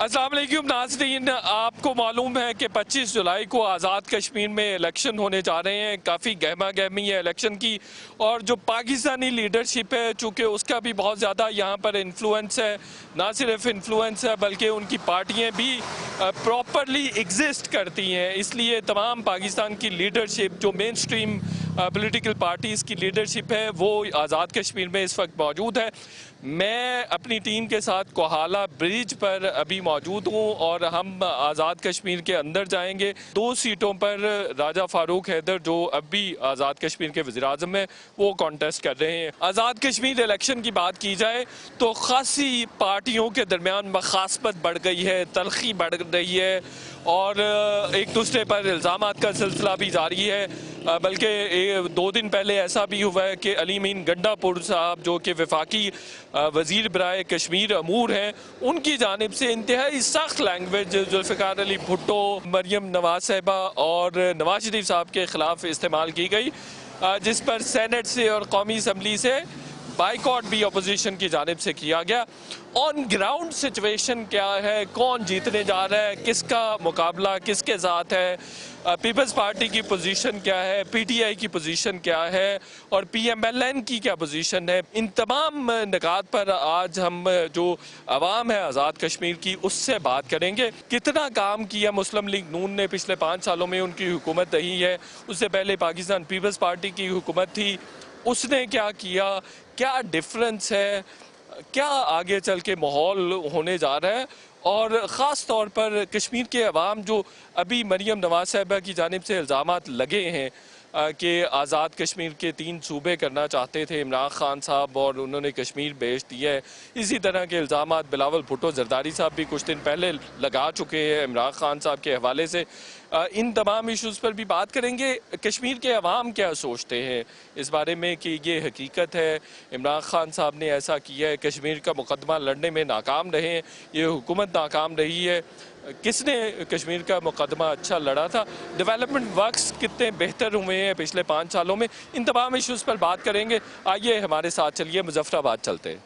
अस्सलाम वालेकुम नाज़रीन, आपको मालूम है कि 25 जुलाई को आज़ाद कश्मीर में इलेक्शन होने जा रहे हैं। काफ़ी गहमा गहमी है इलेक्शन की, और जो पाकिस्तानी लीडरशिप है चूँकि उसका भी बहुत ज़्यादा यहाँ पर इन्फ्लुएंस है। ना सिर्फ इन्फ्लुएंस है बल्कि उनकी पार्टियाँ भी प्रॉपरली एग्जिस्ट करती हैं। इसलिए तमाम पाकिस्तान की लीडरशिप, जो मेन स्ट्रीम पॉलिटिकल पार्टीज़ की लीडरशिप है, वो आज़ाद कश्मीर में इस वक्त मौजूद है। मैं अपनी टीम के साथ कोहाला ब्रिज पर अभी मौजूद हूँ और हम आज़ाद कश्मीर के अंदर जाएंगे। 2 सीटों पर राजा फारूक हैदर, जो अब भी आज़ाद कश्मीर के वज़ीर-ए-आज़म हैं, वो कॉन्टेस्ट कर रहे हैं। आज़ाद कश्मीर इलेक्शन की बात की जाए तो खासी पार्टियों के दरमियान मखासमत बढ़ गई है, तलखी बढ़ रही है और एक दूसरे पर इल्ज़ामात का सिलसिला भी जारी है। बल्कि 2 दिन पहले ऐसा भी हुआ है कि अली मीन गंडापुर साहब, जो कि वफाकी वज़ीर बराए कश्मीर अमूर हैं, उनकी जानिब से इंतहाई सख्त लैंग्वेज जुल्फ़िकार अली भुट्टो, मरियम नवाज साहिबा और नवाज शरीफ साहब के ख़िलाफ़ इस्तेमाल की गई, जिस पर सेनेट से और कौमी असम्बली से बाइकआउट भी अपोजिशन की जानिब से किया गया। ऑन ग्राउंड सिचुएशन क्या है, कौन जीतने जा रहा है, किसका मुकाबला किसके साथ है, पीपल्स पार्टी की पोजीशन क्या है, पीटीआई की पोजीशन क्या है और पीएमएलएन की क्या पोजीशन है, इन तमाम निकात पर आज हम जो अवाम है आज़ाद कश्मीर की, उससे बात करेंगे। कितना काम किया मुस्लिम लीग नून ने पिछले 5 सालों में, उनकी हुकूमत रही है। उससे पहले पाकिस्तान पीपल्स पार्टी की हुकूमत थी, उसने क्या किया, क्या डिफरेंस है, क्या आगे चल के माहौल होने जा रहा है। और ख़ास तौर पर कश्मीर के अवाम जो अभी मरियम नवाज साहिबा की जानिब से इल्ज़ामात लगे हैं कि आज़ाद कश्मीर के 3 सूबे करना चाहते थे इमरान खान साहब और उन्होंने कश्मीर बेच दिया है। इसी तरह के इल्ज़ामात बिलावल भुट्टो जरदारी साहब भी कुछ दिन पहले लगा चुके हैं इमरान खान साहब के हवाले से। इन तमाम इश्यूज़ पर भी बात करेंगे। कश्मीर के अवाम क्या सोचते हैं इस बारे में कि ये हकीकत है, इमरान खान साहब ने ऐसा किया है, कश्मीर का मुकदमा लड़ने में नाकाम रहे हैं, ये हुकूमत नाकाम रही है, किसने कश्मीर का मुकदमा अच्छा लड़ा था, डेवलपमेंट वर्क्स कितने बेहतर हुए हैं पिछले 5 सालों में। इन तमाम इश्यूज़ पर बात करेंगे। आइए हमारे साथ चलिए, मुजफ्फराबाद चलते हैं।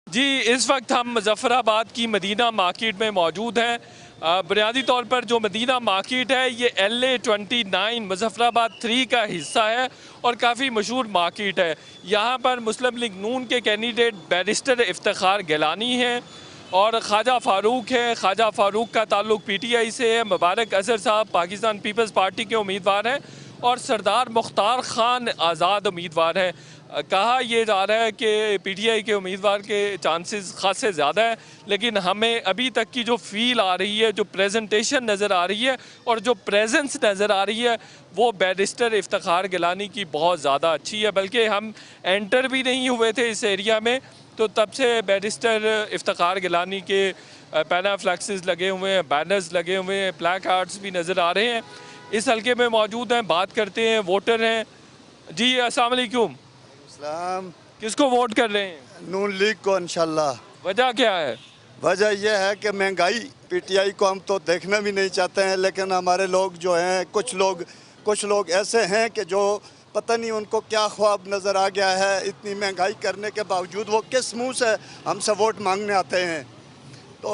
जी, इस वक्त हम मुजफ्फराबाद की मदीना मार्केट में मौजूद हैं। बुनियादी तौर पर जो मदीना मार्केट है ये LA-29 मुजफ्फराबाद 3 का हिस्सा है और काफ़ी मशहूर मार्केट है। यहाँ पर मुस्लिम लीग नून के कैंडिडेट बैरिस्टर इफ्तिखार गिलानी हैं और ख्वाजा फारूक है। ख्वाजा फारूक का ताल्लुक PTI से है। मुबारक अजहर साहब पाकिस्तान पीपल्स पार्टी के उम्मीदवार हैं और सरदार मुख्तार खान आज़ाद उम्मीदवार हैं। कहा यह जा रहा है कि PTI के उम्मीदवार के चांसेस खासे ज़्यादा है, लेकिन हमें अभी तक की जो फील आ रही है, जो प्रेजेंटेशन नज़र आ रही है और जो प्रेजेंस नज़र आ रही है, वो बैरिस्टर इफ्तिखार गिलानी की बहुत ज़्यादा अच्छी है। बल्कि हम एंटर भी नहीं हुए थे इस एरिया में तो तब से बैरिस्टर इफ्तिखार गिलानी के पैनाफ्लेक्सेस लगे हुए हैं, बैनर्स लगे हुए हैं, प्लैक कार्ड्स भी नज़र आ रहे हैं। इस हल्के में मौजूद हैं, बात करते हैं, वोटर हैं। जी अस्सलाम वालेकुम। किसको वोट कर रहे हैं? नून लीग को इंशाल्लाह। वजह क्या है? वजह यह है कि महंगाई, PTI को हम तो देखना भी नहीं चाहते हैं, लेकिन हमारे लोग जो हैं, कुछ लोग ऐसे हैं कि जो पता नहीं उनको क्या ख्वाब नज़र आ गया है, इतनी महंगाई करने के बावजूद वो किस मुंह से हमसे वोट मांगने आते हैं। तो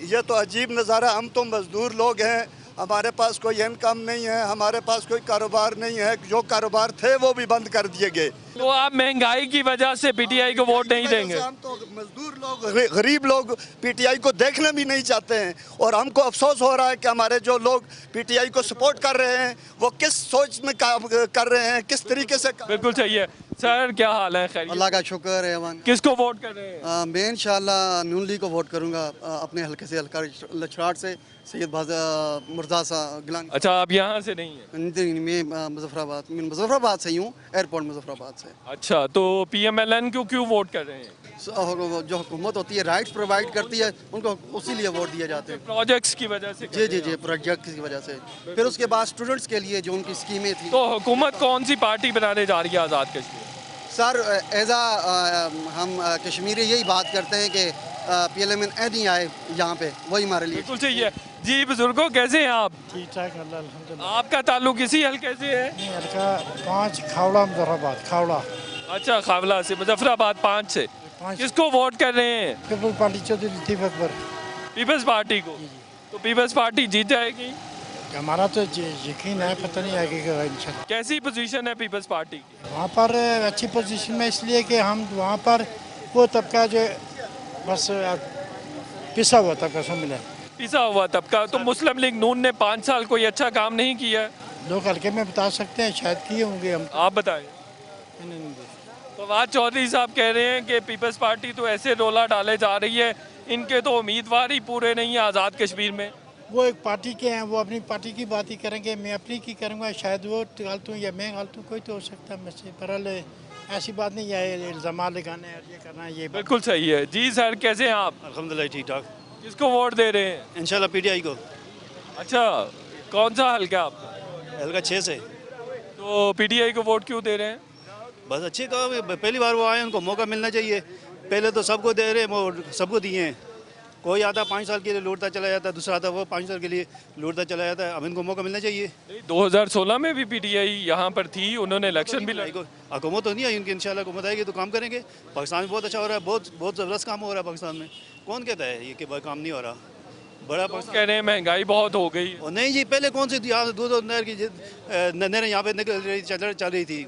ये तो अजीब नज़ारा। हम तो मज़दूर लोग हैं, हमारे पास कोई इनकम नहीं है, हमारे पास कोई कारोबार नहीं है, जो कारोबार थे वो भी बंद कर दिए गए। तो आप महंगाई की वजह से PTI को वोट नहीं देंगे? हम तो मजदूर लोग, गरीब लोग PTI को देखना भी नहीं चाहते हैं और हमको अफसोस हो रहा है कि हमारे जो लोग PTI को सपोर्ट कर रहे हैं वो किस सोच में काम कर रहे हैं, किस तरीके से। बिल्कुल सही है। सर क्या हाल है? खैर, अल्लाह का शुक्र है अमन। किसको वोट कर रहे हैं? मैं इंशाल्लाह नून लीग को वोट करूंगा, अपने हल्के से, हल्का लचराट से, सैयद मुर्ताज़ा गिलानी। अच्छा, आप यहाँ से नहीं है? मैं मुजफ्फराबाद से ही हूँ, एयरपोर्ट मुजफ्फराबाद से। अच्छा, तो PMLN क्यों वोट कर रहे हैं? जो हुकूमत होती है, राइट्स प्रोवाइड करती है, उनको उसी लिए वोट दिए जाते हैं। प्रोजेक्ट्स की वजह से? जी, प्रोजेक्ट की वजह से। फिर उसके बाद स्टूडेंट्स के लिए जो उनकी स्कीमें थी। तो हुकूमत कौन सी पार्टी बनाने जा रही है आज़ाद कश्मीर? सर हम कश्मीरी यही बात करते हैं कि PLMN नहीं आए यहाँ पे, वही हमारे लिए। बिल्कुल सही है। जी बुजुर्गों, कैसे हैं आप? ठीक ठाक अल्लाह अल्हम्दुलिल्लाह। आपका ताल्लुक इसी हल्के से है? नहीं हल्का 5 खावड़ा मुजफ्फराबाद खावड़ा अच्छा, खावला से, मुजफ्फराबाद 5 से। 5 किसको वोट कर रहे हैं? पीपल पार्टी चौधरी लतीफ अकबर। पीपल्स पार्टी को। तो पीपल्स पार्टी जीत जाएगी। हमारा तो यकीन है, पता नहीं आगे का इंशाल्लाह। कैसी पोजीशन है पीपल्स पार्टी की? वहाँ पर अच्छी पोजीशन में इसलिए कि हम वहाँ पर वो तबका जो बस पिसा हुआ तबका सब मिला। पिसा हुआ तबका। तो मुस्लिम लीग नून ने 5 साल कोई अच्छा काम नहीं किया है? लोग हल्के में बता सकते हैं, शायद किए होंगे हम। आप बताएं। फवाद चौधरी साहब कह रहे हैं कि पीपल्स पार्टी तो ऐसे रोला डाले जा रही है, इनके तो उम्मीदवार ही पूरे नहीं है आज़ाद कश्मीर में। वो एक पार्टी के हैं, वो अपनी पार्टी की बात ही करेंगे, मैं अपनी की करूँगा। शायद वो गलत हूँ या मैं गलत हूँ, कोई तो हो सकता है मुझसे। बहरहाल ऐसी बात नहीं है, इल्ज़ाम लगाने और ये करना ये बात। बिल्कुल सही है। जी सर, कैसे हैं आप? अल्हम्दुलिल्लाह ठीक ठाक। किसको वोट दे रहे हैं? इंशाल्लाह पीटीआई को। अच्छा, कौन सा हल्का आपका? हल्का 6 से। तो पीटीआई को वोट क्यों दे रहे हैं? बस अच्छे का पहली बार वो आए, उनको मौका मिलना चाहिए। पहले तो सबको दे रहे, वो सबको दिए हैं। कोई आता 5 साल के लिए लूटता चला जाता, दूसरा आता वो 5 साल के लिए लूटता चला जाता है। अब इनको मौका मिलना चाहिए। 2016 में भी पीटीआई यहाँ पर थी, उन्होंने इलेक्शन भी लड़ी। हुकूमत तो नहीं आई उनकी, इंशाल्लाह हुकूमत आएगी तो काम करेंगे। पाकिस्तान में बहुत अच्छा हो रहा है, बहुत बहुत ज़बरदस्त काम हो रहा है पाकिस्तान में। कौन कहता है ये कि काम नहीं हो रहा? बड़ा लोग कह रहे हैं महंगाई बहुत हो गई। और नहीं जी, पहले कौन सी यहाँ दूध और नहर की नहरें यहाँ पे निकल रही चल रही थी,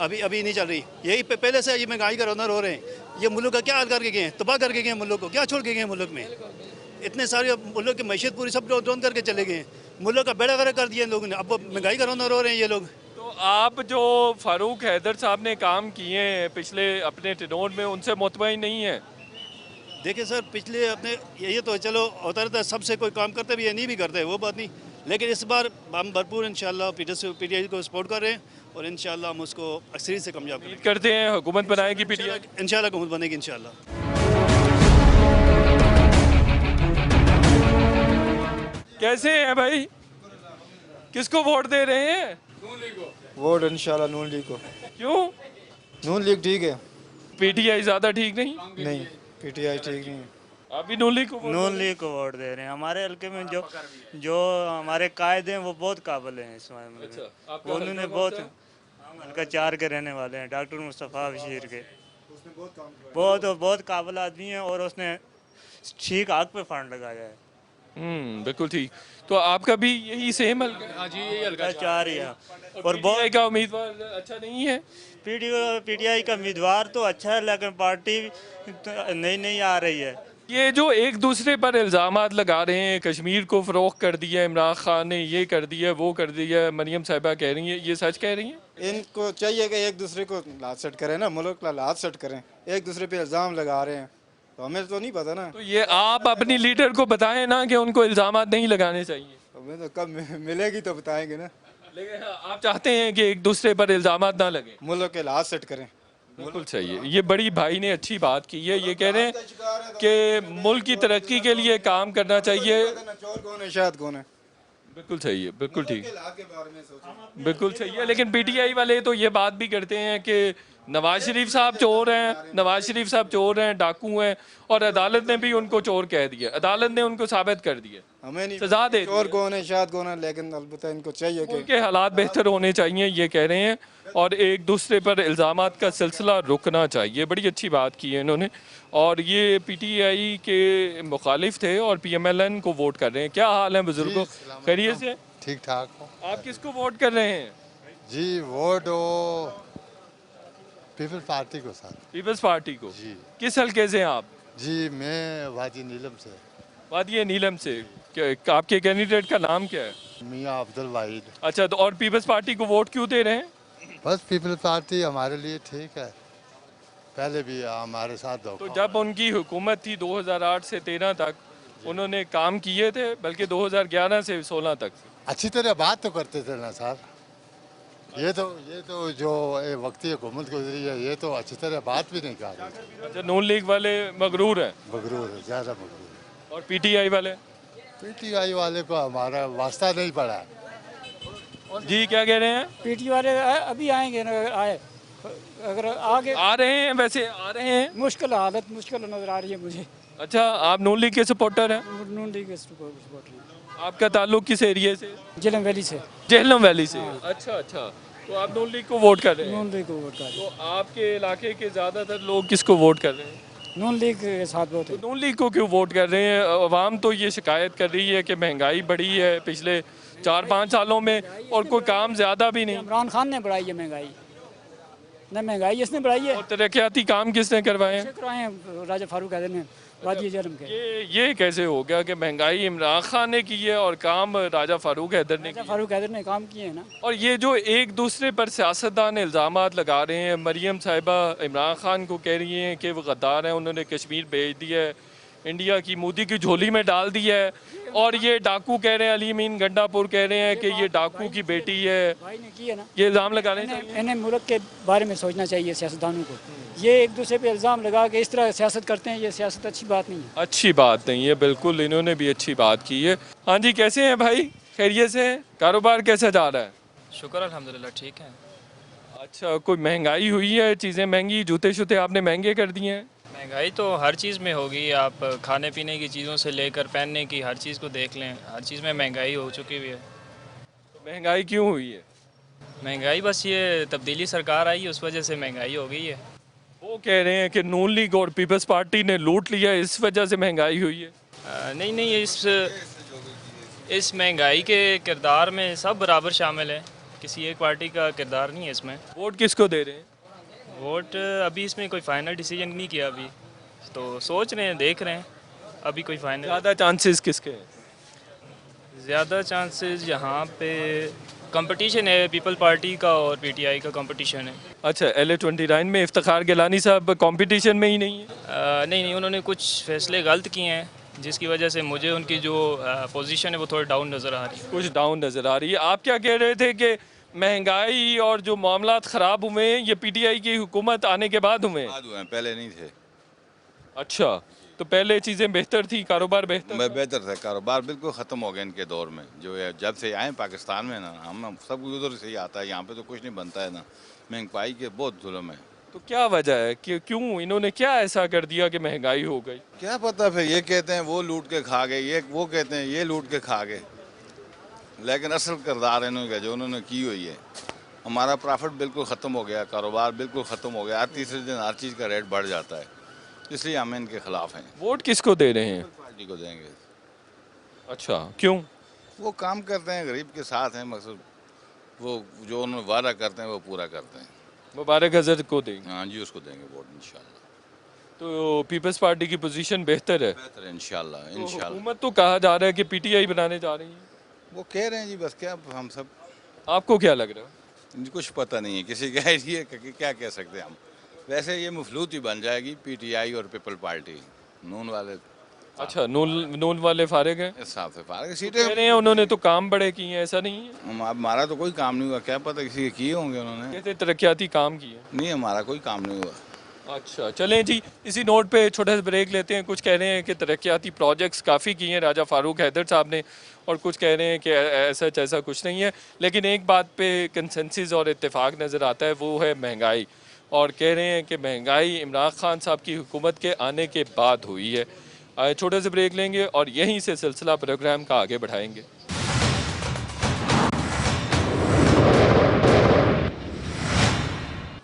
अभी नहीं चल रही। यही पहले से ये महंगाई का रौनर हो रहे हैं। ये मुल्क का क्या हाल करके गए हैं, तबाह करके गए हैं मुल्क को, क्या छोड़ के गए हैं मुल्क में। इतने सारे मुल्क की मैशियत पूरी सब ड्रोन करके चले गए हैं, मुल्क का बेड़ा गर्क कर दिया लोगों ने। अब महंगाई का रौनर हो रहे हैं ये लोग। तो आप जो फारूक हैदर साहब ने काम किए हैं पिछले अपने टेनोर में, उनसे मुतमईन नहीं है? देखिए सर, पिछले अपने ये तो चलो होता रहता है, सबसे कोई काम करते भी है, नहीं भी करते, वो बात नहीं। लेकिन इस बार हम भरपूर इंशाल्लाह पीटीआई को सपोर्ट कर रहे हैं और इंशाल्लाह हम उसको अक्सरियत से कामयाब उम्मीद करते हैं हुकूमत बनाएगी पीटीआई। इंशाल्लाह हुकूमत बनेगी इंशाल्लाह। कैसे हैं भाई? किसको वोट दे रहे हैं? वोट इंशाल्लाह नून लीग को। क्यों? नून लीग ठीक है। पीटीआई ज्यादा ठीक नहीं? नहीं, पीटीआई ठीक नहीं है। आप भी नून लीग को वोट नून लीग को वोट दे रहे हैं। हमारे हल्के में जो हमारे कायद हैं वो बहुत काबिल हैं इस मामले में। अच्छा, आपका वो उन्होंने हल्का बहुत, कौन हम हल्का 4 के रहने वाले हैं, डॉक्टर मुस्तफ़ा बशीर के। बहुत काबिल आदमी है और उसने ठीक आग पे फंड लगाया है। बिल्कुल ठीक। तो आपका भी यही सेम हल्का? हाँ जी, यही हल्का हल्का 4 ही है। और पीटीआई का उम्मीदवार अच्छा नहीं है? पीटीआई का उम्मीदवार तो अच्छा है, लेकिन पार्टी नई आ रही है। ये जो एक दूसरे पर इल्ज़ामात लगा रहे हैं, कश्मीर को फ़रोख्त कर दिया, इमरान खान ने ये कर दिया, वो कर दिया, मरियम साहिबा कह रही हैं, ये सच कह रही हैं? इनको चाहिए कि एक दूसरे को लात सेट करें ना, मुल्क का लात सेट करें। एक दूसरे पे इल्ज़ाम लगा रहे हैं तो हमें तो नहीं पता ना। तो ये आप अपनी लीडर को बताएं ना कि उनको इल्ज़ामात नहीं लगाने चाहिए। हमें तो कब मिलेगी तो बताएंगे ना। लेकिन आप चाहते हैं कि एक दूसरे पर इल्ज़ामात ना लगे। मुल्क के लात सेट करें। बिल्कुल सही है। ये बड़ी भाई ने अच्छी बात की है। ये कह रहे हैं कि मुल्क की तरक्की के लिए काम करना चाहिए। चोर कौन है, शायद कौन है। बिल्कुल सही है, बिल्कुल ठीक, बिल्कुल सही है। लेकिन पीटीआई वाले तो ये बात भी करते हैं कि नवाज शरीफ साहब चोर हैं, नवाज शरीफ साहब चोर हैं, डाकू हैं, और अदालत ने भी उनको चोर कह दिया, अदालत ने उनको साबित कर दिया, हमें नहीं सजा दे दी। चोर कौन है, शायद कौन है, लेकिन अलबत्ता इनको चाहिए कि उनके हालात बेहतर होने चाहिए, ये कह रहे हैं, और एक दूसरे पर इल्ज़ामात का सिलसिला रुकना चाहिए। बड़ी अच्छी बात की है इन्होंने। और ये पीटीआई के मुखालिफ थे और पीएमएलएन को वोट कर रहे हैं। क्या हाल है बुजुर्गों, खैरियत से? ठीक ठाक हो आप किसको वोट कर रहे हैं? जी। वोट हो पीपल पार्टी को सर। पीपल्स पार्टी को। जी किस हल्के से हैं आप? जी, मैं वादी नीलम से। वादी नीलम से। आपके कैंडिडेट का नाम क्या है? मियाँ अब्दुल वाहिद। अच्छा, तो और पीपल्स पार्टी को वोट क्यों दे रहे हैं? बस पीपल पार्टी हमारे लिए ठीक है, पहले भी हमारे साथ तो धोखा। जब उनकी हुकूमत थी 2008 से 13 तक, उन्होंने काम किए थे, बल्कि 2011 से 16 तक। अच्छी तरह बात तो करते थे ना सर। ये तो जो वक्ती हुकूमत गुजरी है, ये तो अच्छी तरह बात भी नहीं कर रही। अच्छा, नून लीग वाले मगरूर हैं मगरूर है, ज़्यादा मगरूर है। और पीटीआई वाले? पीटीआई वाले को हमारा वास्ता नहीं पड़ा है। जी, क्या कह रहे हैं? पीटी वाले अभी आएंगे ना, आए अगर आगे आ रहे हैं, वैसे आ रहे हैं। मुश्किल हालत मुश्किल नज़र आ रही है मुझे। अच्छा, आप नून लीग के सपोर्टर हैं? नून लीग के सपोर्टर हैं। आपका ताल्लुक किस एरिया से? झेलम वैली से। जेहलम वैली से। अच्छा अच्छा, तो आप नून लीग को वोट कर रहे हैं? नून लीग को वोट कर रहे तो आपके इलाके के ज़्यादातर लोग किसको वोट कर रहे हैं? हैं। नून लीग के साथ बहुत तो है। नून लीग को क्यों वोट कर रहे हैं? अवाम तो ये शिकायत कर रही है कि महंगाई बढ़ी है पिछले 4-5 सालों में और कोई काम ज़्यादा भी नहीं, इमरान खान ने बढ़ाई है महंगाई, न महंगाई इसने बढ़ाई है। और तरक्याती काम किसने करवाए हैं? कराए हैं राजा फारूक हैदर ने वादी जेहलम के। ये कैसे हो गया कि महंगाई इमरान खान ने की है और काम राजा फारूक हैदर ने राजा की? फारूक हैदर ने काम किए हैं ना। और ये जो एक दूसरे पर सियासतदान इल्ज़ामात लगा रहे हैं, मरियम साहिबा इमरान खान को कह रही हैं कि वो गद्दार हैं, उन्होंने कश्मीर भेज दिया है, इंडिया की मोदी की झोली में डाल दिया है, और ये डाकू कह रहे हैं, अली अमीन गंडापुर कह रहे हैं कि ये डाकू की बेटी है, भाई ने की है ना। ये इल्ज़ाम लगाने चाहिए। इन्हें मुल्क के बारे में सोचना चाहिए सियासतदानों को। ये एक दूसरे पे इल्ज़ाम लगा के इस तरह सियासत करते हैं, ये सियासत अच्छी बात नहीं है। अच्छी बात नहीं है, बिल्कुल इन्होंने भी अच्छी बात की है। हाँ जी, कैसे हैं भाई? खैरियत से हैं? कारोबार कैसा जा रहा है? शुक्र अल्हम्दुलिल्लाह ठीक है। अच्छा, कोई महंगाई हुई है? चीज़ें महंगी, जूते शूते आपने महंगे कर दिए हैं? महंगाई तो हर चीज़ में होगी, आप खाने पीने की चीज़ों से लेकर पहनने की हर चीज़ को देख लें, हर चीज़ में महंगाई हो चुकी हुई है। महंगाई क्यों हुई है? महंगाई बस ये तब्दीली सरकार आई, उस वजह से महंगाई हो गई है। वो कह रहे हैं कि नून लीग और पीपल्स पार्टी ने लूट लिया, इस वजह से महंगाई हुई है। नहीं नहीं, इस महंगाई के किरदार में सब बराबर शामिल है, किसी एक पार्टी का किरदार नहीं है इसमें। वोट किसको दे रहे हैं? वोट अभी इसमें कोई फ़ाइनल डिसीजन नहीं किया अभी, तो सोच रहे हैं, देख रहे हैं, अभी कोई फाइनल। ज़्यादा चांसेस किसके हैं? ज़्यादा चांसेस यहाँ पे कंपटीशन है पीपल पार्टी का और पीटीआई का कंपटीशन है। अच्छा, LA-29 में इफ्तिखार गिलानी साहब कंपटीशन में ही नहीं है? नहीं नहीं, उन्होंने कुछ फैसले गलत किए हैं जिसकी वजह से मुझे उनकी जो पोजीशन है वो थोड़ी डाउन नज़र आ रही है। कुछ डाउन नज़र आ रही है। आप क्या कह रहे थे कि महंगाई और जो मामलात ख़राब हुए हैं ये PTI की हुकूमत आने के बाद हुए हैं? बाद हुए हैं, पहले नहीं थे। अच्छा, तो पहले चीज़ें बेहतर थी, कारोबार बेहतर था, कारोबार बिल्कुल ख़त्म हो गया इनके दौर में। जो है जब से आए पाकिस्तान में ना, हम सब उधर से ही आता है, यहाँ पे तो कुछ नहीं बनता है ना, महंगाई के बहुत जुल्म है। तो क्या वजह है कि क्यों इन्होंने क्या ऐसा कर दिया कि महंगाई हो गई? क्या पता, फिर ये कहते हैं वो लूट के खा गए, ये वो कहते हैं ये लूट के खा गए, लेकिन असल किरदार इन्होंने जो उन्होंने की हुई है। हमारा प्रॉफिट बिल्कुल ख़त्म हो गया, कारोबार बिल्कुल ख़त्म हो गया, हर तीसरे दिन हर चीज़ का रेट बढ़ जाता है, इसलिए हम इनके ख़िलाफ़ हैं। वोट किसको दे रहे हैं? पार्टी को देंगे। अच्छा, क्यों? वो काम करते हैं, गरीब के साथ हैं, मकसद वो जो उन्होंने वादा करते हैं वो पूरा करते हैं। मुबारक अजहर को देंगे? हाँ जी, उसको देंगे वोट इंशाल्लाह। तो पीपल्स पार्टी की पोजीशन बेहतर है? बेहतर है इंशाल्लाह। तो हुकूमत तो कहा जा रहा है कि PTI बनाने जा रही है। वो कह रहे हैं जी, बस क्या हम सब, आपको क्या लग रहा है? कुछ पता नहीं है, किसी का आइडिया क्या कह सकते हैं हम। वैसे ये मफलूत ही बन जाएगी PTI और पीपल पार्टी, नून वाले। अच्छा, नून वाले फारिग हैं? इस हिसाब से फारिग कह सीटें रहे हैं उन्होंने तो काम बड़े किए हैं, ऐसा नहीं है? हमारा तो कोई काम नहीं हुआ, क्या पता किसी के किए होंगे उन्होंने। कहते तरक्याती काम किए। नहीं, हमारा कोई काम नहीं हुआ। अच्छा, चलें जी, इसी नोट पे छोटा सा ब्रेक लेते हैं। कुछ कह रहे हैं कि तरक्याती प्रोजेक्ट्स काफ़ी किए हैं राजा फारूक हैदर साहब ने, और कुछ कह रहे हैं कि ऐसा कुछ नहीं है। लेकिन एक बात पे कंसेंसस और इत्तेफाक नज़र आता है, वो है महंगाई, और कह रहे हैं कि महंगाई इमरान खान साहब की हुकूमत के आने के बाद हुई है। छोटे से ब्रेक लेंगे और यहीं से सिलसिला प्रोग्राम का आगे बढ़ाएंगे।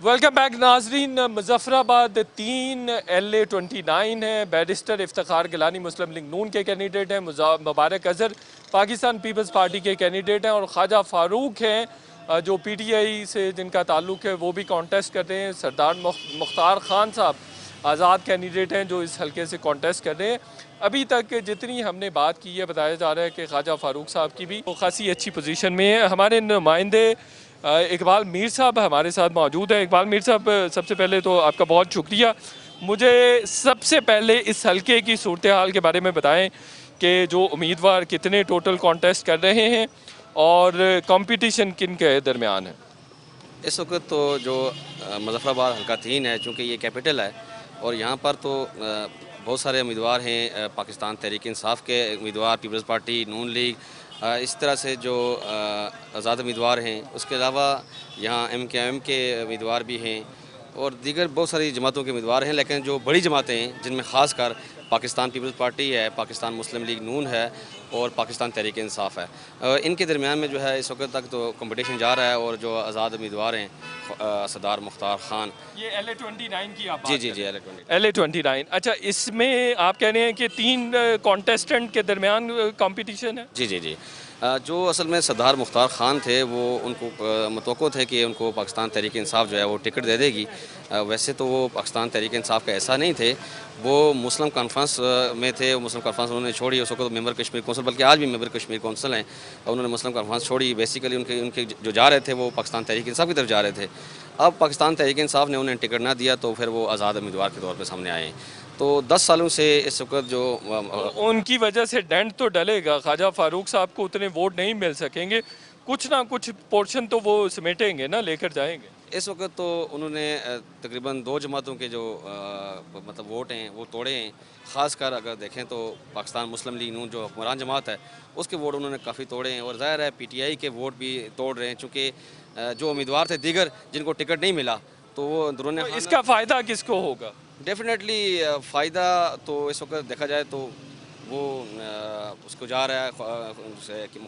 वेलकम बैक नाजरीन। मुजफ्फराबाद 3 LA-29 है। बैरिस्टर इफ्तिखार गिलानी मुस्लिम लीग नून के कैंडिडेट हैं, मुबारक अजहर पाकिस्तान पीपल्स पार्टी के कैंडिडेट हैं, और ख्वाजा फारूक हैं जो PTI से जिनका ताल्लुक़ है, वो भी कॉन्टेस्ट कर रहे हैं। सरदार मुख्तार खान साहब आज़ाद कैंडिडेट हैं जो इस हलके से कॉन्टेस्ट कर रहे हैं। अभी तक जितनी हमने बात की है, बताया जा रहा है कि ख्वाजा फारूक साहब की भी वो खासी अच्छी पोजीशन में है। हमारे नुमाइंदे इकबाल मीर साहब हमारे साथ मौजूद है। इकबाल मीर साहब, सबसे पहले तो आपका बहुत शुक्रिया। मुझे सबसे पहले इस हलके की सूरत हाल के बारे में बताएं कि जो उम्मीदवार कितने टोटल कॉन्टेस्ट कर रहे हैं और कंपटीशन किन के दरमियान है? इस वक्त तो जो मुजफ्फराबाद हल्का 3 है, चूँकि ये कैपिटल है और यहाँ पर तो बहुत सारे उम्मीदवार हैं, पाकिस्तान तहरीक इंसाफ के उम्मीदवार, पीपल्स पार्टी, नून लीग, इस तरह से जो आज़ाद उम्मीदवार हैं। उसके अलावा यहाँ MKM के उम्मीदवार भी हैं और दीगर बहुत सारी जमातों के उम्मीदवार हैं। लेकिन जो बड़ी जमातें हैं, जिनमें ख़ासकर पाकिस्तान पीपल्स पार्टी है, पाकिस्तान मुस्लिम लीग नून है और पाकिस्तान तहरीक इंसाफ है। इनके दरमियान में जो है इस वक्त तक तो कंपटीशन जा रहा है और जो आज़ाद उम्मीदवार हैं सरदार मुख्तार खान, ये LA-29 की आप जी जी जी LA-29। अच्छा, इसमें आप कह रहे हैं कि 3 कॉन्टेस्टेंट के दरमियान कंपटीशन है? जी जी जी। जो असल में सरदार मुख्तार खान थे वो उनको मुतवक्को थे कि उनको पाकिस्तान तहरीक इंसाफ जो है वो टिकट दे देगी। वैसे तो वो पाकिस्तान तहरीक इंसाफ का ऐसा नहीं थे, वो मुस्लिम कॉन्फ्रेंस में थे। मुस्लिम कॉन्फ्रेंस उन्होंने छोड़ी, उस वक्त मेंबर कश्मीर कौंसिल, बल्कि आज भी मेंबर कश्मीर कौंसिल हैं, उन्होंने मुस्लिम कॉन्फ्रेंस छोड़ी। बेसिकली उनके जो जा रहे थे वो पाकिस्तान तहरीक इंसाफ की तरफ जा रहे थे। अब पाकिस्तान तहरीक इंसाफ ने उन्हें टिकट ना दिया तो फिर वो आज़ाद उम्मीदवार के तौर पर सामने आए। तो 10 सालों से इस वक्त जो उनकी वजह से डेंट तो डलेगा, ख्वाजा फारूक साहब को उतने वोट नहीं मिल सकेंगे, कुछ ना कुछ पोर्शन तो वो समेटेंगे ना, लेकर जाएंगे। इस वक्त तो उन्होंने तकरीबन 2 जमातों के जो मतलब वोट हैं वो तोड़े हैं। ख़ासकर अगर देखें तो पाकिस्तान मुस्लिम लीग नून जो हुक्मरान जमात है उसके वोट उन्होंने काफ़ी तोड़े हैं, और ज़ाहिर है PTI के वोट भी तोड़ रहे हैं, चूँकि जो उम्मीदवार थे दीगर जिनको टिकट नहीं मिला तो वो अंदरूनी तो इसका फ़ायदा किसको होगा? डेफिनेटली फ़ायदा तो इस वक्त देखा जाए तो वो उसको जा रहा है कि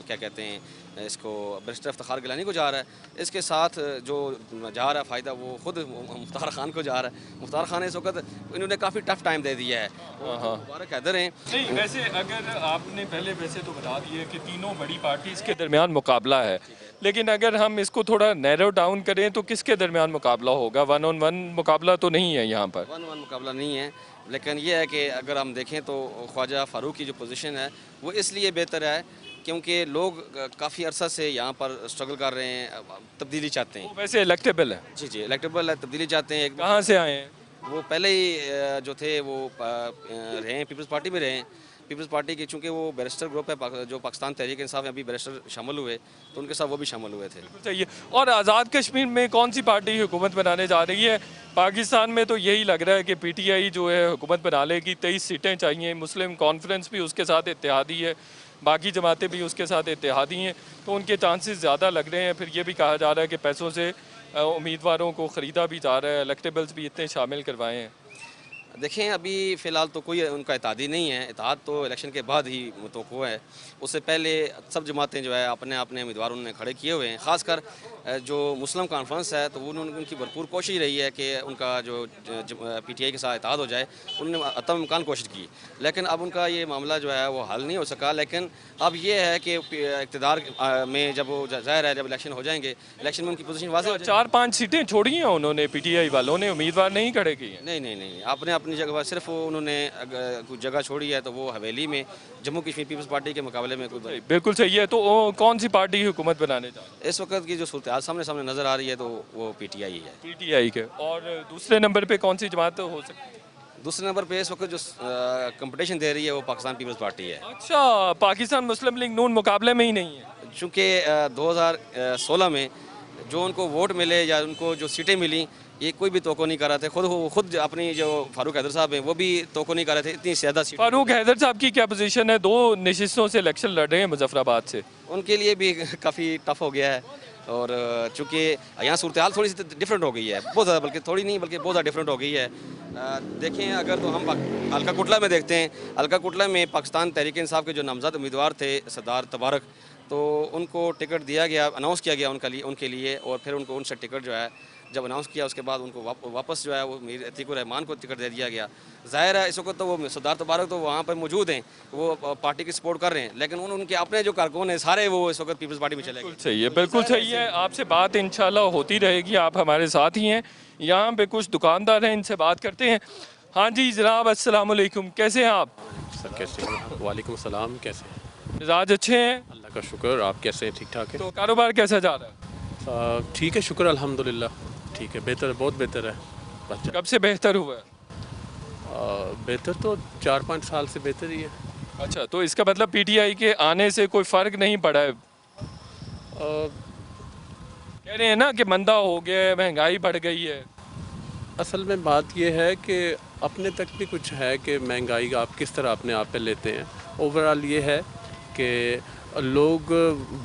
क्या कहते हैं इसको, बैरिस्टर इफ्तिखार गिलानी को जा रहा है। इसके साथ जो जा रहा है फ़ायदा वो ख़ुद मुख्तार खान को जा रहा है। मुख्तार खान इस वक्त इन्होंने काफ़ी टफ टाइम दे दिया है, मुबारक हैदर हैं। नहीं, वैसे अगर आपने पहले वैसे तो बता दिया कि तीनों बड़ी पार्टीज़ के दरमियान मुकाबला है, लेकिन अगर हम इसको थोड़ा नैरो डाउन करें तो किसके दरमियान मुकाबला होगा? 1-on-1 मुकाबला तो नहीं है यहाँ पर? 1-on-1 मुकाबला नहीं है, लेकिन ये है कि अगर हम देखें तो ख्वाजा फारूक की जो पोजीशन है वो इसलिए बेहतर है क्योंकि लोग काफ़ी अरसा से यहाँ पर स्ट्रगल कर रहे हैं, तब्दीली चाहते हैं। वैसे इलेक्टेबल है? जी जी इलेक्टेबल है, तब्दीली चाहते हैं। कहाँ से आए हैं वो? पहले ही जो थे वो रहे हैं, पीपल्स पार्टी में रहे हैं। पीपल्स पार्टी की चूँकि वो बैरिस्टर ग्रुप है जो पाकिस्तान तहरीक इंसाफ में अभी बैरिस्टर शामिल हुए तो उनके साथ वो भी शामिल हुए थे। चाहिए। और आज़ाद कश्मीर में कौन सी पार्टी हुकूमत बनाने जा रही है? पाकिस्तान में तो यही लग रहा है कि PTI जो है हुकूमत बना लेगी, 23 सीटें चाहिए। मुस्लिम कॉन्फ्रेंस भी उसके साथ इत्तेहादी है, बाकी जमातें भी उसके साथ इत्तेहादी हैं, तो उनके चांसेस ज़्यादा लग रहे हैं। फिर ये भी कहा जा रहा है कि पैसों से उम्मीदवारों को ख़रीदा भी जा रहा है, इलेक्टेबल्स भी इतने शामिल करवाए हैं। देखें अभी फ़िलहाल तो कोई उनका इत्तेहादी नहीं है, इत्तेहाद तो इलेक्शन के बाद ही मुतवक्को है। उससे पहले सब जमातें जो है अपने अपने उम्मीदवार उन्होंने खड़े किए हुए हैं। ख़ासकर जो मुस्लिम कॉन्फ्रेंस है तो उनकी भरपूर कोशिश रही है कि उनका जो PTI के साथ इत्तेहाद हो जाए, उन्होंने अतम इम्कान कोशिश की, लेकिन अब उनका ये मामला जो है वो हल नहीं हो सका। लेकिन अब ये है कि इक़्तिदार में जब वो ज़ाहिर है जब इलेक्शन हो जाएंगे, इलेक्शन में उनकी पोजीशन वाज़ेह हो जाएगी। 4-5 सीटें छोड़ी हैं उन्होंने, PTI वालों ने उम्मीदवार नहीं खड़े किए। नहीं, आपने अपनी जगह सिर्फ उन्होंने कुछ जगह छोड़ी है तो वो हवेली में जम्मू कश्मीर पीपल्स पार्टी के मुकाबले में कोई। बिल्कुल सही है। तो कौन सी पार्टी हुकूमत बनाने जा रही है? इस वक्त की जो सूरत सामने नज़र आ रही है तो वो PTI है। PTI के। और दूसरे नंबर पे कौन सी जमात हो सकती है? दूसरे नंबर पे इस वक्त जो कंपटीशन दे रही है वो पाकिस्तान पीपल्स पार्टी है। अच्छा, पाकिस्तान मुस्लिम लीग नून मुकाबले में ही नहीं है? चूँकि 2016 में जो उनको वोट मिले या उनको जो सीटें मिली ये कोई भी तोको नहीं कर रहे थे। खुद अपनी जो फारूक हैदर साहब हैं वो भी तोको नहीं कर रहे थे, इतनी ज़्यादा सीट। फारूक हैदर साहब की क्या पोजीशन है? 2 नशिस्तों से इलेक्शन लड़ रहे हैं मुजफ्फराबाद से। उनके लिए भी काफ़ी टफ हो गया है, और चूँकि यहाँ सूरत हाल थोड़ी सी डिफरेंट हो गई है, बहुत ज़्यादा, बल्कि थोड़ी नहीं बल्कि बहुत ज़्यादा डिफरेंट हो गई है। देखें अगर तो हम हल्का कुटला में देखते हैं, हल्का कुटला में पाकिस्तान तहरीक इंसाफ के जो नामज़द उम्मीदवार थे सरदार तबारक, तो उनको टिकट दिया गया, अनाउंस किया गया उनके लिए, और फिर उनको उनसे टिकट जो है जब अनाउंस किया उसके बाद उनको वापस जो है वो मीर अतीकुर रहमान को टिकट दे दिया गया। ज़ाहिर है इस वक्त तो वो सरदार तबारक तो वहाँ पर मौजूद हैं, वो पार्टी की सपोर्ट कर रहे हैं, लेकिन उनके अपने जो कारकुन हैं सारे वो इस वक्त पीपल्स पार्टी में चले गए। सही है, बिल्कुल सही है। आपसे बात इंशाल्लाह होती रहेगी, आप हमारे साथ ही हैं। यहाँ पे कुछ दुकानदार हैं, इनसे बात करते हैं। हाँ जी जनाब, अस्सलाम वालेकुम, कैसे हैं आप? सर कैसे हैं? वालेकुम सलाम, कैसे हैं? मिजाज अच्छे हैं? अल्लाह का शुक्र, आप कैसे हैं? ठीक ठाक है। तो कारोबार कैसा जा रहा है? ठीक है, शुक्र अल्हम्दुलिल्लाह, ठीक है, बेहतर है, बहुत बेहतर है। अच्छा, कब से बेहतर हुआ है? बेहतर तो 4-5 साल से बेहतर ही है। अच्छा, तो इसका मतलब PTI के आने से कोई फ़र्क नहीं पड़ा है? कह रहे हैं ना कि मंदा हो गया है, महंगाई बढ़ गई है। असल में बात यह है कि अपने तक भी कुछ है कि महंगाई आप किस तरह अपने आप पे लेते हैं। ओवरऑल ये है कि लोग,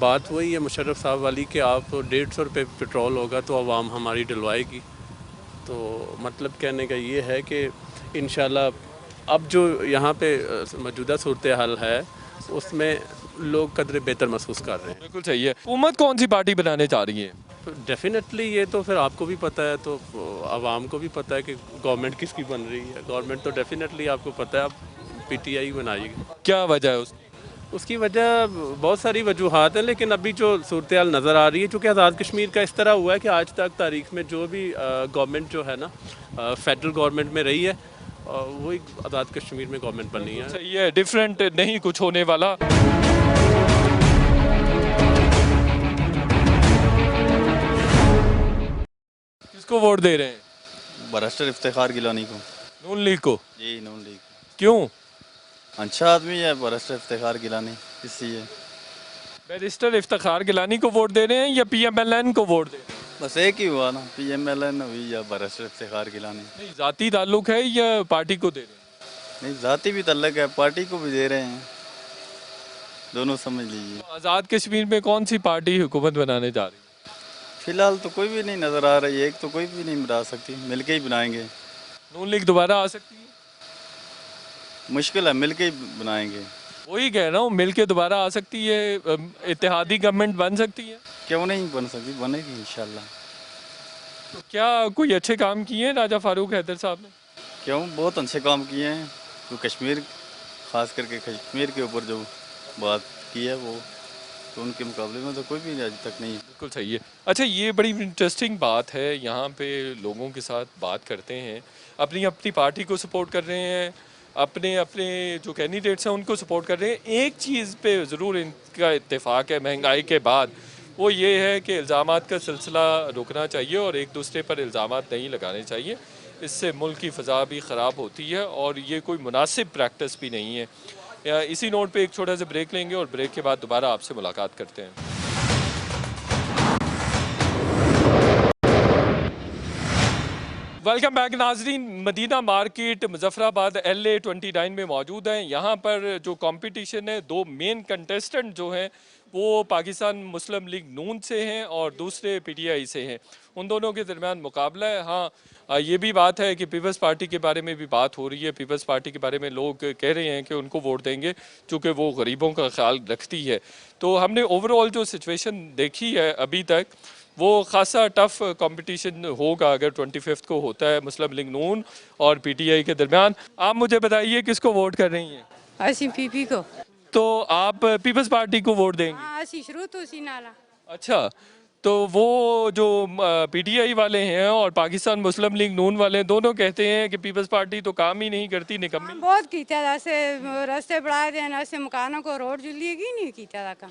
बात वही है मुशर्रफ साहब वाली कि आप 150 रुपये पेट्रोल होगा तो आवाम हमारी डलवाएगी। तो मतलब कहने का ये है कि इंशाल्लाह अब जो यहाँ पे मौजूदा सूरत हाल है उसमें लोग कदरे बेहतर महसूस कर रहे हैं। बिल्कुल सही है। हुकूमत कौन सी पार्टी बनाने जा रही है? डेफिनेटली ये तो फिर आपको भी पता है, तो आवाम को भी पता है कि गवर्नमेंट किसकी बन रही है। गवर्नमेंट तो डेफिनेटली आपको पता है अब पीटीआई बनाएगी। क्या वजह है उसकी वजह बहुत सारी वजूहात हैं, लेकिन अभी जो सूरत हाल नज़र आ रही है, चूँकि आज़ाद कश्मीर का इस तरह हुआ है कि आज तक तारीख में जो भी गवर्नमेंट जो है ना फेडरल गवर्नमेंट में रही है वही आज़ाद कश्मीर में गवर्नमेंट बनी है। सही है, डिफरेंट नहीं कुछ होने वाला। किसको वोट दे रहे हैं? बैरिस्टर इफ्तिखार गिलानी को। नून लीग को? जी नून लीग। क्यों? अच्छा आदमी है बैरिस्टर इफ्तिखार गिलानी, इसलिए। बैरिस्टर इफ्तिखार गिलानी को वोट दे रहे हैं या पीएमएलएन को वोट दे रहे हैं? बस एक ही हुआ ना, पीएमएलएन हुई या बैरिस्टर इफ्तिखार गिलानी। नहीं, जाती ताल्लुक है या पार्टी को दे रहे हैं? नहीं, जाती भी ताल्लुक है, पार्टी को भी दे रहे हैं, दोनों समझ लीजिए। तो आज़ाद कश्मीर में कौन सी पार्टी हुकूमत बनाने जा रही है? फिलहाल तो कोई भी नहीं नज़र आ रही है, एक तो कोई भी नहीं बना सकती, मिलके ही बनाएंगे। नून लीग दोबारा आ सकती है? मुश्किल है, मिलके ही बनाएंगे। वही कह रहा हूँ, मिलके दोबारा आ सकती है, इत्तेहादी गवर्नमेंट बन सकती है। क्यों नहीं बन सकती, बनेगी इंशाल्लाह। तो क्या कोई अच्छे काम किए हैं राजा फारूक हैदर साहब ने? क्यों, बहुत अच्छे काम किए हैं। तो कश्मीर, खास करके कश्मीर के ऊपर जो बात की है वो, तो उनके मुकाबले में तो कोई भी आज तक नहीं। बिल्कुल सही है। अच्छा, ये बड़ी इंटरेस्टिंग बात है, यहाँ पे लोगों के साथ बात करते हैं, अपनी अपनी पार्टी को सपोर्ट कर रहे हैं, अपने अपने जो कैंडिडेट्स हैं उनको सपोर्ट कर रहे हैं। एक चीज़ पे ज़रूर इनका इत्तेफाक है महंगाई के बाद, वो ये है कि इल्ज़ामात का सिलसिला रुकना चाहिए और एक दूसरे पर इल्ज़ामात नहीं लगाने चाहिए। इससे मुल्क की फ़ज़ा भी ख़राब होती है और ये कोई मुनासिब प्रैक्टिस भी नहीं है। इसी नोट पे एक छोटा सा ब्रेक लेंगे और ब्रेक के बाद दोबारा आपसे मुलाकात करते हैं। वेलकम बैक नाजरीन। मदीना मार्केट मुजफ्फराबाद LA29 में मौजूद हैं। यहाँ पर जो कंपटीशन है, दो मेन कंटेस्टेंट जो हैं वो पाकिस्तान मुस्लिम लीग नून से हैं और दूसरे PTI से हैं। उन दोनों के दरमियान मुकाबला है। हाँ, ये भी बात है कि पीपल्स पार्टी के बारे में भी बात हो रही है। पीपल्स पार्टी के बारे में लोग कह रहे हैं कि उनको वोट देंगे चूँकि वो गरीबों का ख्याल रखती है। तो हमने ओवरऑल जो सिचुएशन देखी है अभी तक, वो खासा टफ कंपटीशन होगा अगर 25 को होता है मुस्लिम लीग नून और PTI के दरमियान। आप मुझे बताइए किसको वोट कर रही हैं? ਅਸੀਂ पीपी को। तो आप पीपल्स पार्टी को वोट देंगे? हाँ, ਅਸੀਂ शुरू तो उसी नाला। अच्छा, तो वो जो PTI वाले हैं और पाकिस्तान मुस्लिम लीग नून वाले दोनों कहते हैं कि पीपल्स पार्टी तो काम ही नहीं करती, निकम्मी। बहुत किया था, ऐसे रास्ते बढ़ाए थे, ऐसे मकानों को रोड जुलिएगी नहीं किया था काम।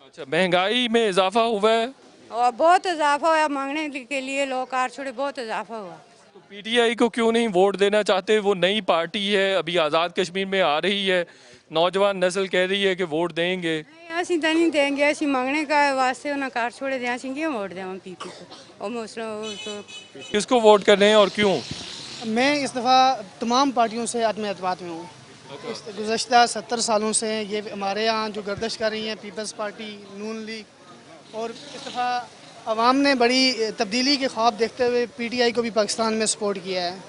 अच्छा, महंगाई में इजाफा हुआ है और बहुत इजाफा हुआ, मांगने के लिए लोग कार छोड़े, बहुत इजाफा हुआ। तो PTI को क्यों नहीं वोट देना चाहते? वो नई पार्टी है, अभी आज़ाद कश्मीर में आ रही है, नौजवान नस्ल कह रही है कि वोट देंगे। ਅਸੀਂ ਤਾਂ नहीं देंगे, ਅਸੀਂ मांगने का वास्ते उन्हें कार छोड़े दें, ਅਸੀਂ क्यों वोट दें पीपी को और मुस्लिम तो। किसको वोट कर रहे हैं और क्यों? मैं इस दफ़ा तमाम पार्टियों से अदम एतमाद में हूँ। गुज़श्ता 70 सालों से ये हमारे यहाँ जो गर्दिश कर रही हैं पीपल्स पार्टी, नून लीग, और इस दफ़ा आवाम ने बड़ी तब्दीली के ख्वाब देखते हुए PTI को भी पाकिस्तान में सपोर्ट किया है।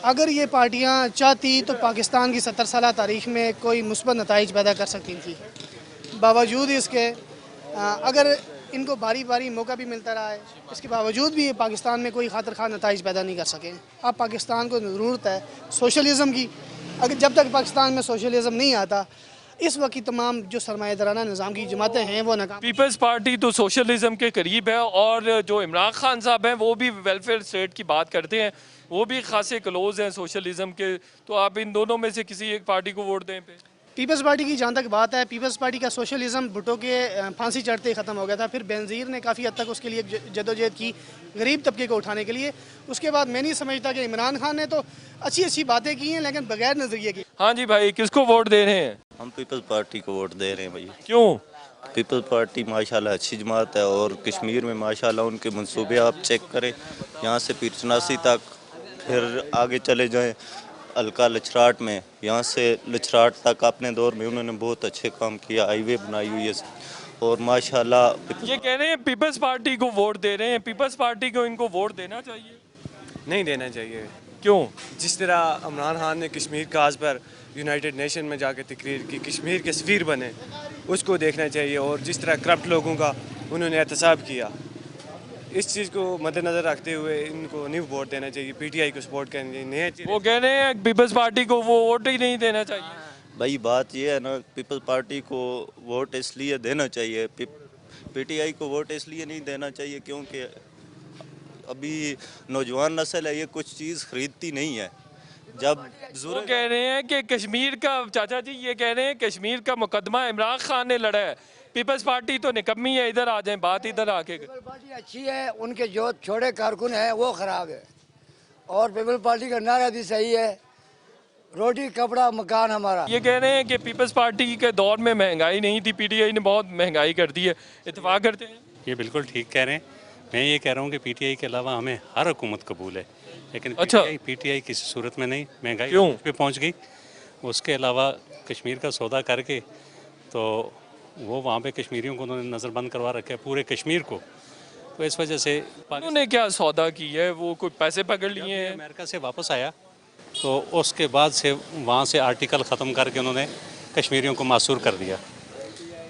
अगर ये पार्टियाँ चाहती तो पाकिस्तान की 70 साल तारीख़ में कोई मुस्बत नताइज पैदा कर सकती थी। बावजूद इसके अगर इनको बारी बारी मौका भी मिलता रहा है, इसके बावजूद भी ये पाकिस्तान में कोई खातिर खा नताइज पैदा नहीं कर सके। अब पाकिस्तान को ज़रूरत है सोशलिज़म की। अगर जब तक पाकिस्तान में सोशलिज़म नहीं आता, इस वक्त की तमाम जो सरमाएदाराना निज़ाम की जमातें हैं वो नाकाम। पीपल्स पार्टी तो सोशलिज्म के करीब है और जो इमरान खान साहब हैं वो भी वेलफेयर स्टेट की बात करते हैं, वो भी खासे क्लोज हैं सोशलिज्म के। तो आप इन दोनों में से किसी एक पार्टी को वोट दें पे? पीपल्स पार्टी की जहाँ तक बात है, पीपल्स पार्टी का सोशलिज़म भुट्टो के फांसी चढ़ते ही ख़त्म हो गया था। फिर बेनज़ीर ने काफ़ी हद तक उसके लिए जदोजहद की गरीब तबके को उठाने के लिए। उसके बाद मैं नहीं समझता कि इमरान खान ने तो अच्छी अच्छी बातें की हैं लेकिन बगैर नज़रिए की। हाँ जी भाई, किसको वोट दे रहे हैं? हम पीपल्स पार्टी को वोट दे रहे हैं भाई। क्यों? पीपल्स पार्टी माशाल्लाह अच्छी जमात है और कश्मीर में माशाल्लाह उनके मंसूबे आप चेक करें, यहाँ से पीरचनासी तक, फिर आगे चले जाएं हल्का लचराट में, यहाँ से लचराट तक अपने दौर में उन्होंने बहुत अच्छे काम किया, हाईवे बनाई हुई है और माशाल्लाह। ये कह रहे हैं पीपल्स पार्टी को वोट दे रहे हैं, पीपल्स पार्टी को इनको वोट देना चाहिए? नहीं देना चाहिए। क्यों? जिस तरह इमरान खान ने कश्मीर काज पर यूनाइटेड नेशन में जाकर तकरीर की, कश्मीर के सफ़ीर बने, उसको देखना चाहिए। और जिस तरह करप्ट लोगों का उन्होंने एहतसाब किया, इस चीज़ को मद्देनज़र रखते हुए इनको नहीं वोट देना चाहिए, पीटीआई को सपोर्ट करना चाहिए। वो कह रहे हैं पीपल्स पार्टी को वो वोट ही नहीं देना चाहिए। भाई बात ये है ना, पीपल्स पार्टी को वोट इसलिए देना चाहिए, पीटीआई को वोट इसलिए नहीं देना चाहिए क्योंकि अभी नौजवान नस्ल है, ये कुछ चीज़ खरीदती नहीं है। जब वो कह रहे हैं कि कश्मीर का, चाचा जी ये कह रहे हैं कश्मीर का मुकदमा इमरान खान ने लड़ा है, पीपल्स पार्टी तो निकम्मी है, इधर आ जाएं, बात इधर आके। पीपल्स पार्टी अच्छी है, उनके जो छोटे कारकुन हैं वो ख़राब है, और पीपल्स पार्टी का नारा भी सही है, रोटी कपड़ा मकान हमारा। ये कह रहे हैं कि पीपल्स पार्टी के दौर में महंगाई नहीं थी, पीटीआई ने बहुत महंगाई कर दी है, इत्तेफाक करते हैं? ये बिल्कुल ठीक कह रहे हैं। मैं ये कह रहा हूँ कि पीटीआई के अलावा हमें हर हुकूमत कबूल है, लेकिन अच्छा, पीटीआई किसी सूरत में नहीं। महंगाई क्यों पे पहुँच गई, उसके अलावा कश्मीर का सौदा करके तो वो वहाँ पे कश्मीरियों को उन्होंने नज़रबंद करवा रखा है, पूरे कश्मीर को। तो इस वजह से उन्होंने क्या सौदा की है, वो कोई पैसे पकड़ लिए हैं? अमेरिका से वापस आया तो उसके बाद से वहाँ से आर्टिकल ख़त्म करके उन्होंने कश्मीरियों को मासूर कर दिया।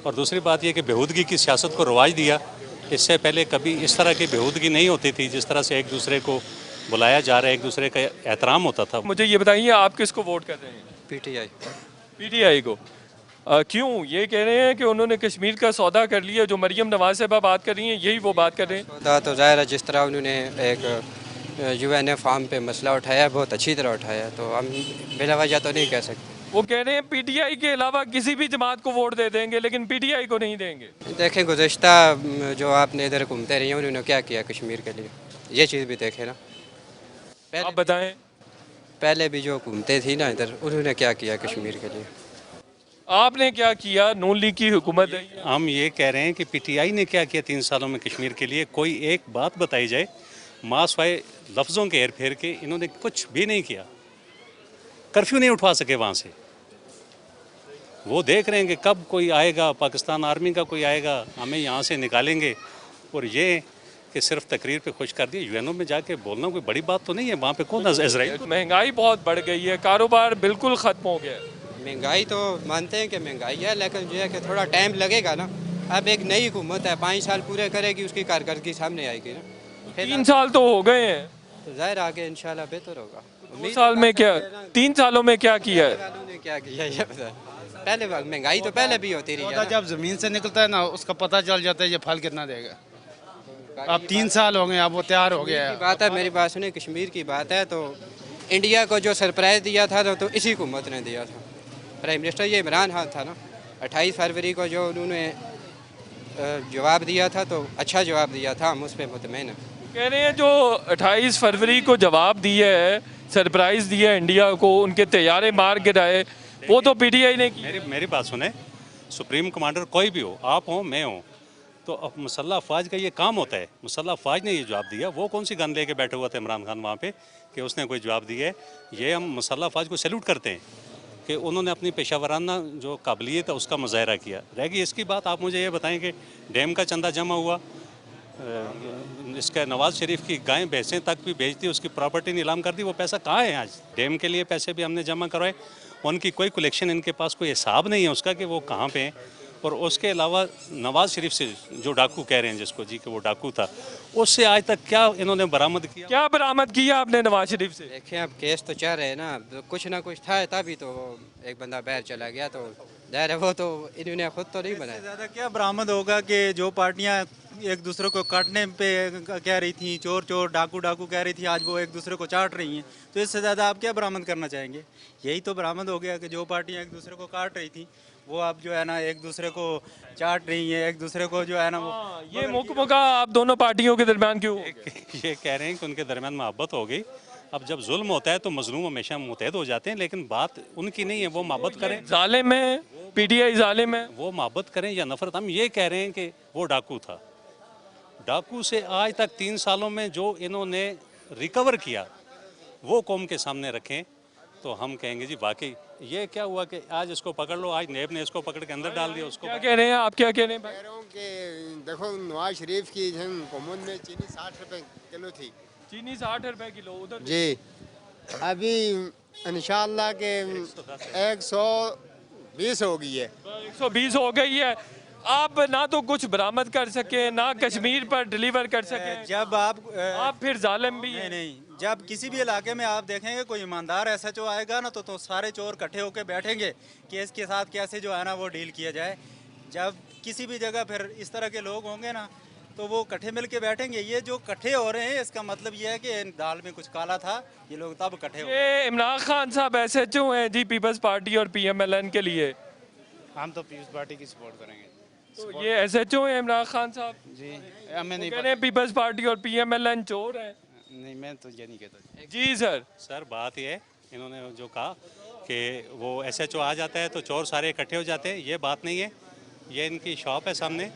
और दूसरी बात यह कि बेहूदगी की सियासत को रवाज दिया। इससे पहले कभी इस तरह की बेहूदगी नहीं होती थी, जिस तरह से एक दूसरे को बुलाया जा रहा है, एक दूसरे का एहतराम होता था। मुझे ये बताइए आप किसको वोट कर रहे हैं? पीटीआई। पीटीआई को क्यों? ये कह रहे हैं कि उन्होंने कश्मीर का सौदा कर लिया, जो मरियम नवाज साहबा बात कर रही हैं यही वो बात कर रहे हैं। सौदा तो ज़ाहिर है, जिस तरह उन्होंने एक यूएनए फार्म पे मसला उठाया, बहुत अच्छी तरह उठाया, तो हम बिला वजह तो नहीं कह सकते। वो कह रहे हैं पीटीआई के अलावा किसी भी जमात को वोट दे देंगे, लेकिन पीटीआई को नहीं देंगे। देखें गुज़श्ता जो आपने इधर घूमते रही हैं, उन्होंने क्या किया कश्मीर के लिए, ये चीज़ भी देखें ना। आप बताएं। पहले भी जो घूमते थी ना इधर, उन्होंने क्या किया कश्मीर के लिए, आपने क्या किया? नून लीग की हुकूमत है। हम ये कह रहे हैं कि पीटीआई ने क्या किया 3 सालों में कश्मीर के लिए, कोई एक बात बताई जाए। मास वाए लफ्ज़ों के हेर फेर के इन्होंने कुछ भी नहीं किया। कर्फ्यू नहीं उठवा सके वहाँ से। वो देख रहे हैं कि कब कोई आएगा, पाकिस्तान आर्मी का कोई आएगा, हमें यहाँ से निकालेंगे। और ये कि सिर्फ तकरीर पे खुश कर दिया, यूएनओ में जाके बोलना कोई बड़ी बात तो नहीं है। वहाँ पे कौन इजराइल? महंगाई बहुत बढ़ गई है, कारोबार बिल्कुल ख़त्म हो गया है। महंगाई तो मानते हैं कि महंगाई है, लेकिन जो है कि थोड़ा टाइम लगेगा ना। अब एक नई हुकूमत है, 5 साल पूरे करेगी, उसकी कारकर्दगी सामने आएगी ना। 3 साल तो हो गए हैं, तो ज़ाहिर आगे इंशाल्लाह बेहतर होगा। 2 साल में क्या, 3 सालों में क्या किया है? क्या किया ये बता। पहले महंगाई तो पहले भी होती रही है। जब ज़मीन से निकलता है ना, उसका पता चल जाता है ये फल कितना देगा। अब 3 साल हो गए, अब वो तैयार हो गया है। बात है, मेरी बात सुने, कश्मीर की बात है तो इंडिया को जो सरप्राइज़ दिया था तो इसी हुकूमत ने दिया था। प्राइम मिनिस्टर ये इमरान खान था ना। 28 फरवरी को जो उन्होंने जवाब दिया था तो अच्छा जवाब दिया था, हम उस पर मुतमईन हैं। कह रहे हैं जो 28 फरवरी को जवाब दिया है, सरप्राइज़ दिया है इंडिया को, उनके तैयारे मार गिराए, वो तो पीटीआई ने की। मेरी बात सुने, सुप्रीम कमांडर कोई भी हो, आप हो मैं हूँ, तो अब मुसल्लह अफवाज का ये काम होता है। मुसल्लह अफवाज ने ये जवाब दिया, वो कौन सी गन लेके बैठे हुआ था इमरान खान वहाँ पे कि उसने कोई जवाब दिया है। ये हम मुसल्लह अफवाज को सैल्यूट करते हैं कि उन्होंने अपनी पेशावराना जो काबिलियत है उसका मुजाहरा किया। रह गई इसकी बात, आप मुझे ये बताएं कि डैम का चंदा जमा हुआ, इसका नवाज़ शरीफ की गायें भैंसें तक भी बेच दी, उसकी प्रॉपर्टी नीलाम कर दी, वो पैसा कहाँ है आज? डैम के लिए पैसे भी हमने जमा करवाए, उनकी कोई कलेक्शन, इनके पास कोई हिसाब नहीं है उसका कि वो कहाँ पे हैं। और उसके अलावा नवाज़ शरीफ से जो डाकू कह रहे हैं जिसको जी कि वो डाकू था, उससे आज तक क्या इन्होंने बरामद किया? क्या बरामद किया आपने नवाज शरीफ से? देखें अब केस तो चल रहे हैं ना, कुछ ना कुछ था तभी तो एक बंदा बाहर चला गया, तो जाहिर है वो तो इन्होंने खुद तो नहीं बनाया। ज़्यादा क्या बरामद होगा कि जो पार्टियां एक दूसरे को काटने पे कह रही थी, चोर चोर डाकू डाकू कह रही थी, आज वो एक दूसरे को चाट रही हैं, तो इससे ज़्यादा आप क्या बरामद करना चाहेंगे? यही तो बरामद हो गया कि जो पार्टियां एक दूसरे को काट रही थी वो अब जो है ना एक दूसरे को चाट रही हैं, एक दूसरे को जो है ना वो ये मुका आप दोनों पार्टियों के दरमियान क्यों? ये कह रहे हैं कि उनके दरमियान मोहब्बत हो गई। अब जब जुल्म होता है तो मजलूम हमेशा मुतहद हो जाते हैं, लेकिन बात उनकी नहीं है, वो मोहब्बत करें। जालिम है पीटीआई, जालिम है, वो मोहब्बत करें या नफरत। हम ये कह रहे हैं कि वो डाकू था, डाकू से आज तक 3 सालों में जो इन्होंने रिकवर किया वो कौम के सामने रखें तो हम कहेंगे जी वाकई ये क्या हुआ कि आज इसको पकड़ लो, आज नेब ने इसको पकड़ के अंदर डाल दिया। उसको क्या कह रहे हैं आप? क्या कह रहे हैं? कह रहा हूँ कि देखो नवाज शरीफ की हुकूमत में चीनी 60 रुपए किलो थी। चीनी 60 रुपए किलो उधर जी, अभी इंशाअल्लाह के 120 हो गई है। 120 हो गई है। आप ना तो कुछ बरामद कर सके, ना कश्मीर पर डिलीवर कर सके। जब आप फिर जालिम भी हैं। नहीं, जब किसी भी इलाके में आप देखेंगे कोई ईमानदार SHO आएगा ना तो सारे चोर इकट्ठे होकर बैठेंगे कि इसके साथ कैसे जो है ना वो डील किया जाए। जब किसी भी जगह फिर इस तरह के लोग होंगे ना तो वो इकट्ठे मिल के बैठेंगे। ये जो इकट्ठे हो रहे हैं इसका मतलब ये है कि दाल में कुछ काला था, ये लोग तब इकट्ठे हो। ये इमरान खान साहब SHO हैं जी पीपल्स पार्टी और PMLN के लिए। हम तो पीपल्स पार्टी की सपोर्ट करेंगे। तो ये SHO हैं इमरान खान साहब जी, हमें नहीं कह रहे हैं पीपल्स पार्टी और PMLN चोर है। नहीं, मैं तो ये नहीं कहता जी सर। सर बात ये इन्होंने जो कहा कि वो SHO आ जाता है तो चोर सारे इकट्ठे हो जाते हैं, ये बात नहीं है। ये इनकी शॉप है सामने,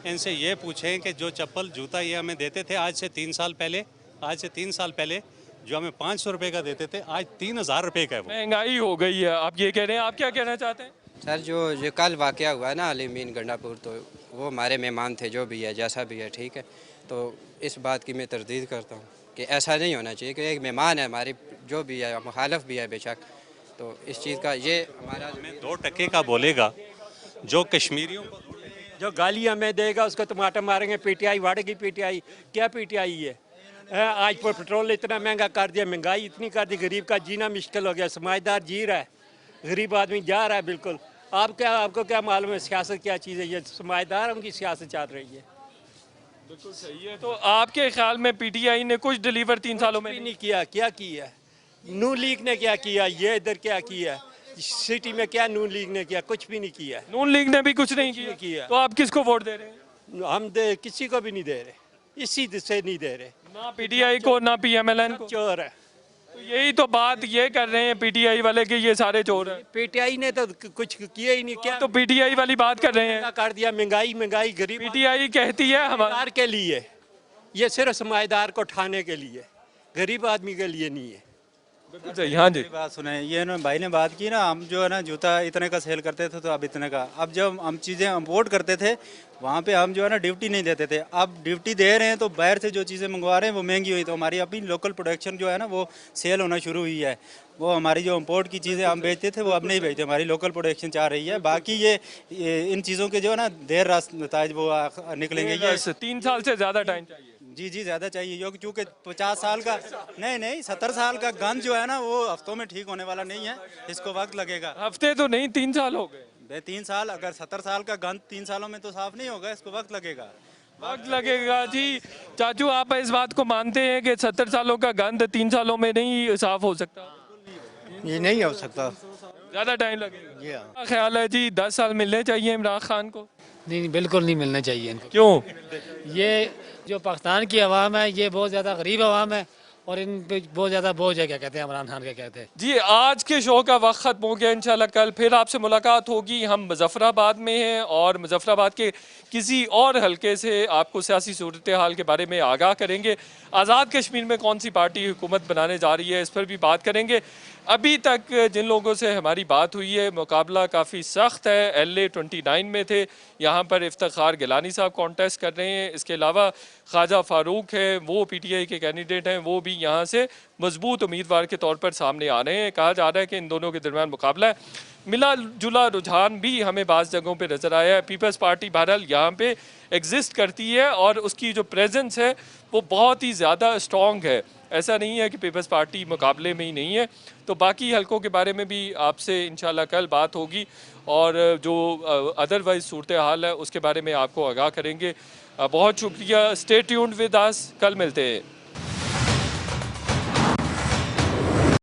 इनसे ये पूछें कि जो चप्पल जूता ये हमें देते थे आज से 3 साल पहले जो हमें 500 रुपये का देते थे आज 3000 रुपये का है। वो महंगाई हो गई है, आप ये कह रहे हैं। आप क्या कहना चाहते हैं? सर जो कल वाक़या हुआ है ना अलीमीन गंडापुर, तो वो हमारे मेहमान थे, जो भी है जैसा भी है ठीक है। तो इस बात की मैं तरदीद करता हूँ कि ऐसा नहीं होना चाहिए कि एक मेहमान है हमारी, जो भी है मुखालफ भी है बेशक, तो इस चीज़ का ये हमारा 2% का बोलेगा जो कश्मीरियों को जो गालियाँ में देगा उसको टमाटर मारेंगे। PTI वाड़ेगी, PTI क्या PTI है? आज पर पेट्रोल इतना महंगा कर दिया, महंगाई इतनी कर दी, गरीब का जीना मुश्किल हो गया। समाजदार जी रहा है, गरीब आदमी जा रहा है। बिल्कुल आपको क्या मालूम है सियासत क्या चीज़ है? ये समाजदारों की सियासत चल रही है। बिल्कुल सही है। तो आपके ख्याल में PTI ने कुछ डिलीवर 3 सालों में नहीं किया? क्या किया? नून लीग ने क्या किया? ये इधर क्या किया? सिटी में क्या नून लीग ने किया? कुछ भी नहीं किया। नून लीग ने भी कुछ नहीं किया। तो आप किसको वोट दे रहे हैं? हम किसी को भी नहीं दे रहे, इसी से नहीं दे रहे, ना PTI को ना PMLN को। चोर है। तो यही तो बात ये कर रहे हैं PTI वाले कि ये सारे चोर हैं। PTI ने तो कुछ किया ही नहीं। क्या तो PTI वाली बात कर रहे हैं। कर दिया महंगाई गरीब। PTI कहती है हमारे के लिए, ये सिर्फ समाजदार को उठाने के लिए, गरीब आदमी के लिए नहीं है। बिल्कुल सही। हाँ जी, बात सुने, ये ना भाई ने बात की ना, हम जो है ना जूता इतने का सेल करते थे तो अब इतने का। अब जब हम चीज़ें इम्पोर्ट करते थे वहाँ पे हम जो है ना ड्यूटी नहीं देते थे, अब ड्यूटी दे रहे हैं तो बाहर से जो चीज़ें मंगवा रहे हैं वो महंगी हुई। तो हमारी अपनी लोकल प्रोडक्शन जो है ना वो सेल होना शुरू हुई है। वो हमारी जो इम्पोर्ट की चीज़ें हम बेचते थे वो अब नहीं बेचते, हमारी लोकल प्रोडक्शन चाह रही है। बाकी ये इन चीज़ों के जो है ना देर रात नताज वो निकलेंगे। ये 3 साल से ज़्यादा टाइम चाहिए। जी ज़्यादा चाहिए, क्योंकि 50 साल का नहीं 70 साल का गंद जो है ना वो हफ्तों में ठीक होने वाला नहीं है, इसको वक्त लगेगा। हफ्ते तो नहीं 3 साल हो गए। 3 साल, अगर 70 साल का गंद 3 सालों में तो साफ नहीं होगा, इसको वक्त लगेगा। वक्त लगेगा जी। चाचू आप इस बात को मानते हैं कि 70 सालों का गंद 3 सालों में नहीं साफ हो सकता? ये नहीं हो सकता, ज़्यादा टाइम लगेगा। क्या ख्याल है जी, 10 साल मिलने चाहिए इमरान खान को? नहीं, बिल्कुल नहीं मिलना चाहिए इनको। क्यों? ये जो पाकिस्तान की आवाम है ये बहुत ज़्यादा गरीब आवाम है और इन पे बहुत ज़्यादा बोझ है, क्या कहते हैं इमरान खान, क्या कहते हैं। जी आज के शो का वक्त ख़त्म हो गया। इंशाल्लाह कल फिर आपसे मुलाकात होगी। हम मुजफ्फराबाद में हैं और मुजफ्फराबाद के किसी और हलके से आपको सियासी सूरत हाल के बारे में आगाह करेंगे। आज़ाद कश्मीर में कौन सी पार्टी हुकूमत बनाने जा रही है इस पर भी बात करेंगे। अभी तक जिन लोगों से हमारी बात हुई है मुकाबला काफ़ी सख्त है। LA 29 में थे, यहाँ पर इफ्तिखार गिलानी साहब कॉन्टेस्ट कर रहे हैं। इसके अलावा ख्वाजा फारूक है, वो PTI के कैंडिडेट हैं, वो भी यहाँ से मजबूत उम्मीदवार के तौर पर सामने आ रहे हैं। कहा जा रहा है कि इन दोनों के दरमियान मुकाबला है। मिला जुला रुझान भी हमें बाज़ जगहों पे नज़र आया है। पीपल्स पार्टी बहरहाल यहाँ पे एग्जिस्ट करती है और उसकी जो प्रेजेंस है वो बहुत ही ज़्यादा स्ट्रॉन्ग है। ऐसा नहीं है कि पीपल्स पार्टी मुकाबले में ही नहीं है। तो बाकी हलकों के बारे में भी आपसे इंशाल्लाह कल बात होगी और जो अदरवाइज सूरत हाल है उसके बारे में आपको आगाह करेंगे। बहुत शुक्रिया। स्टे ट्यून्ड विद अस, कल मिलते हैं।